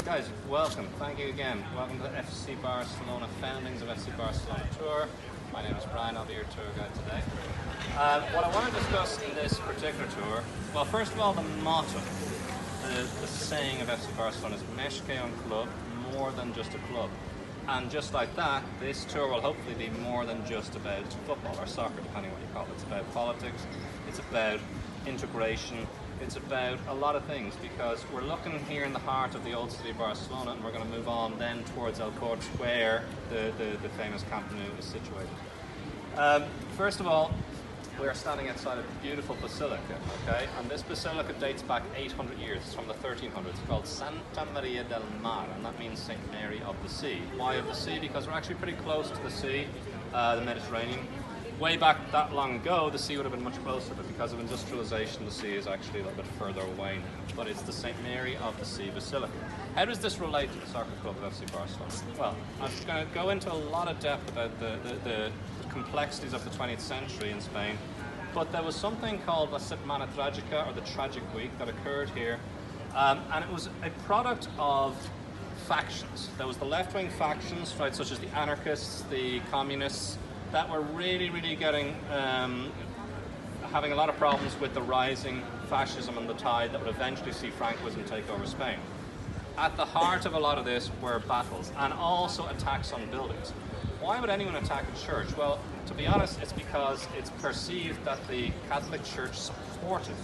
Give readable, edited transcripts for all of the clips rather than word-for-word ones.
Guys, welcome. Thank you again. Welcome to the FC Barcelona Foundings of FC Barcelona Tour. My name is Brian. I'll be your tour guide today. What I want to discuss in this particular tour, well, first of all, the motto, the saying of FC Barcelona is "Més que un club," more than just a club. And just like that, this tour will hopefully be more than just about football or soccer, depending on what you call it. It's about politics, it's about integration, it's about a lot of things, because we're looking here in the heart of the old city of Barcelona, and we're going to move on then towards El Corte, where the famous Camp Nou is situated. First of all, we are standing outside a beautiful basilica, okay? And this basilica dates back 800 years. It's from the 1300s. It's called Santa Maria del Mar, and that means St. Mary of the Sea. Why of the sea? Because we're actually pretty close to the sea, the Mediterranean. Way back that long ago, the sea would have been much closer, but because of industrialization, the sea is actually a little bit further away now. But it's the St. Mary of the Sea Basilica. How does this relate to the soccer club of FC Barcelona? Well, I'm going to go into a lot of depth about the complexities of the 20th century in Spain, but there was something called La Setmana Tragica, or the Tragic Week, that occurred here, and it was a product of factions. There was the left-wing factions, right, such as the anarchists, the communists, that were really getting, having a lot of problems with the rising fascism and the tide that would eventually see Francoism take over Spain. At the heart of a lot of this were battles, and also attacks on buildings. Why would anyone attack a church? Well, to be honest, it's because it's perceived that the Catholic Church supported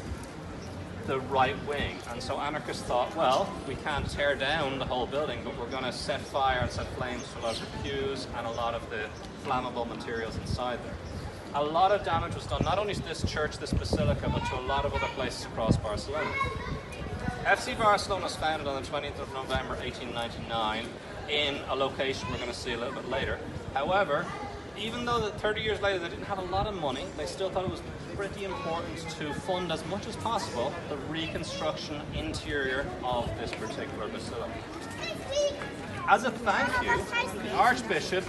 the right wing, and so anarchists thought, well, we can't tear down the whole building, but we're going to set fire and set flames to a lot of the pews and a lot of the flammable materials inside there. A lot of damage was done, not only to this church, this basilica, but to a lot of other places across Barcelona. FC Barcelona was founded on the 20th of November 1899 in a location we're going to see a little bit later. However, even though that 30 years later they didn't have a lot of money, they still thought it was pretty important to fund as much as possible the reconstruction interior of this particular basilica. As a thank you, the Archbishop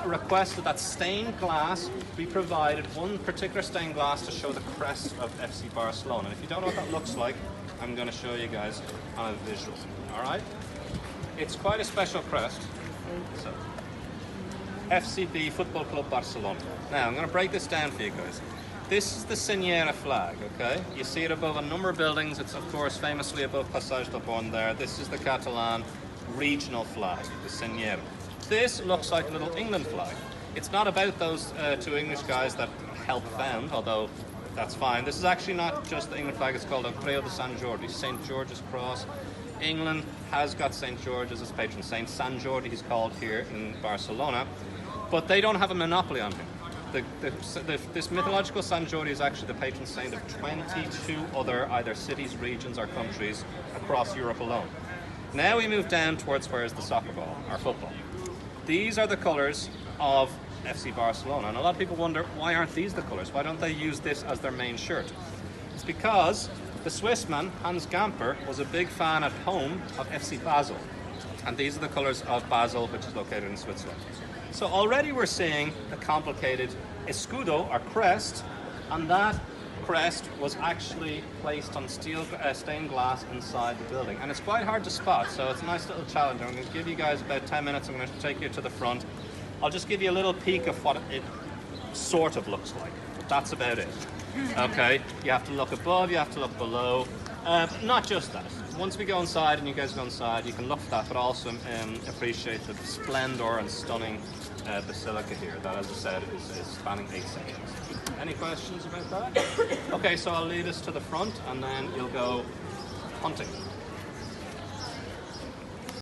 requested that stained glass be provided, one particular stained glass to show the crest of FC Barcelona. And if you don't know what that looks like, I'm going to show you guys on a visual. Alright? It's quite a special crest. So, FCB, Football Club Barcelona. Now, I'm going to break this down for you guys. This is the Senyera flag, okay? You see it above a number of buildings. It's, of course, famously above Passage del Pont there. This is the Catalan regional flag, the Senyera. This looks like a little England flag. It's not about those two English guys that helped found, although that's fine. This is actually not just the England flag. It's called El Creu de Sant Jordi, St. George's Cross. England has got St. George as its patron saint. Sant Jordi, he's called here in Barcelona. But they don't have a monopoly on him. This mythological Sant Jordi is actually the patron saint of 22 other either cities, regions, or countries across Europe alone. Now we move down towards where's the soccer ball, or football. These are the colours of FC Barcelona, and a lot of people wonder, why aren't these the colours? Why don't they use this as their main shirt? It's because the Swissman, Hans Gamper, was a big fan at home of FC Basel, and these are the colours of Basel, which is located in Switzerland. So already we're seeing a complicated escudo, or crest, and that crest was actually placed on stained glass inside the building. And it's quite hard to spot, so it's a nice little challenge. I'm going to give you guys about 10 minutes. I'm going to take you to the front. I'll just give you a little peek of what it sort of looks like. But that's about it. Okay, you have to look above, you have to look below. Not just that. Once we go inside and you guys go inside, you can look at that, but also appreciate the splendor and stunning basilica here that, as I said, is spanning 8 sections. Any questions about that? Okay, so I'll lead us to the front and then you'll go hunting.